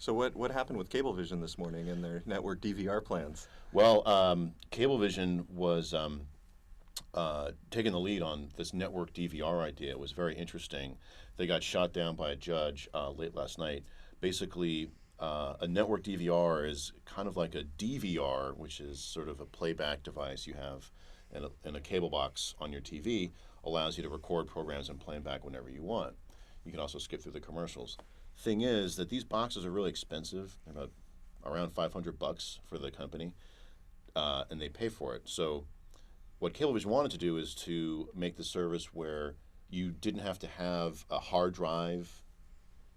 So what happened with Cablevision this morning and their network DVR plans? Well, Cablevision was taking the lead on this network DVR idea. It was very interesting. They got shot down by a judge late last night. Basically, a network DVR is kind of like a DVR, which is sort of a playback device you have in a cable box on your TV, allows you to record programs and play them back whenever you want. You can also skip through the commercials. Thing is that these boxes are really expensive. They're about around $500 for the company, and they pay for it. So what Cablevision wanted to do is to make the service where you didn't have to have a hard drive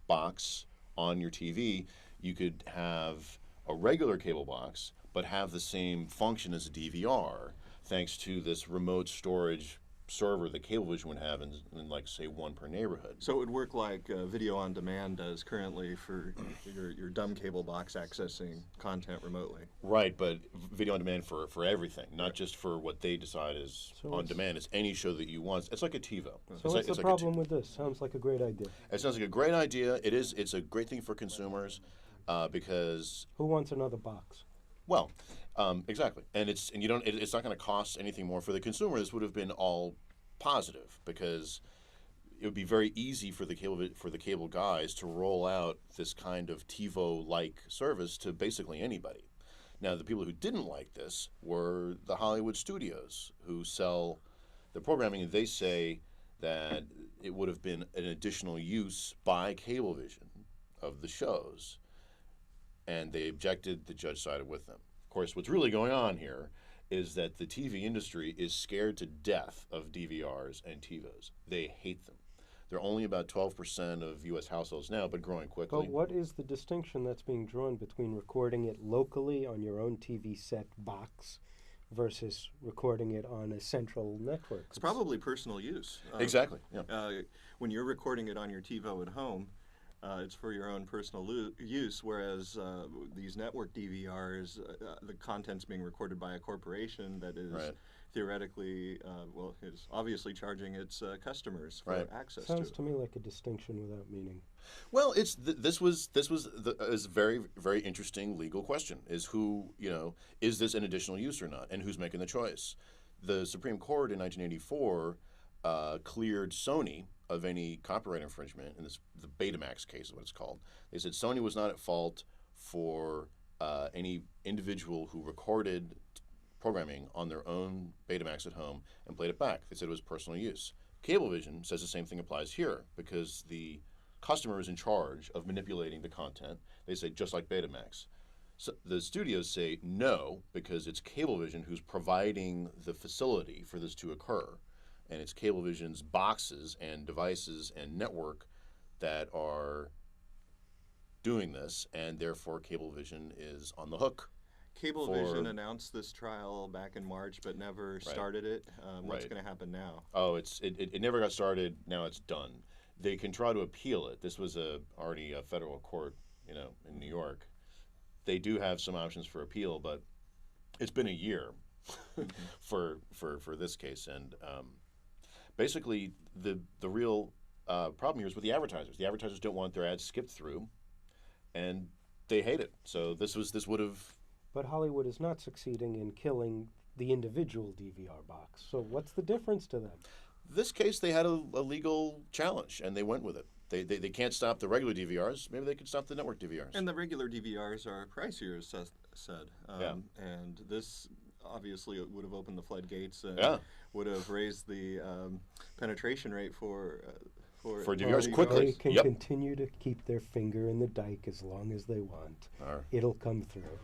box on your TV. You could have a regular cable box, but have the same function as a DVR, thanks to this remote storage server that Cablevision would have in like, say, one per neighborhood. So it would work like video on demand does currently for your dumb cable box accessing content remotely. Right, but video on demand for everything, not just for what they decide is on demand. It's any show that you want. It's like a TiVo. So what's the problem with this? Sounds like a great idea. It sounds like a great idea. It is. It's a great thing for consumers because who wants another box? Well, exactly, and it's not going to cost anything more for the consumer. This would have been all positive because it would be very easy for the cable guys to roll out this kind of TiVo-like service to basically anybody. Now, the people who didn't like this were the Hollywood studios who sell the programming, and they say that it would have been an additional use by Cablevision of the shows. And they objected. The judge sided with them. Of course, what's really going on here is that the TV industry is scared to death of DVRs and TiVos. They hate them. They're only about 12% of U.S. households now, but growing quickly. But what is the distinction that's being drawn between recording it locally on your own TV set box versus recording it on a central network? It's probably personal use. Exactly. Yeah. When you're recording it on your TiVo at home, it's for your own personal use, whereas these network DVRs, the content's being recorded by a corporation that is theoretically, is obviously charging its customers for access to it. Sounds to me like a distinction without meaning. Well, it's this was a very, very interesting legal question: is is this an additional use or not, and who's making the choice? The Supreme Court in 1984 cleared Sony of any copyright infringement in the Betamax case is what it's called. They said Sony was not at fault for any individual who recorded programming on their own Betamax at home and played it back. They said it was personal use. Cablevision says the same thing applies here because the customer is in charge of manipulating the content. They say just like Betamax. So the studios say no because it's Cablevision who's providing the facility for this to occur. And it's Cablevision's boxes and devices and network that are doing this, and therefore Cablevision is on the hook. Cablevision announced this trial back in March, but never started it. What's going to happen now? Oh, it never got started. Now it's done. They can try to appeal it. This was already a federal court, in New York. They do have some options for appeal, but it's been a year for this case, and basically, the real problem here is with the advertisers. The advertisers don't want their ads skipped through, and they hate it. So this would have. But Hollywood is not succeeding in killing the individual DVR box. So what's the difference to them? This case, they had a legal challenge, and they went with it. They can't stop the regular DVRs. Maybe they could stop the network DVRs. And the regular DVRs are pricier, as said. And this obviously would have opened the floodgates and would have raised the penetration rate for DVRs quickly. They can continue to keep their finger in the dike as long as they want. It'll come through.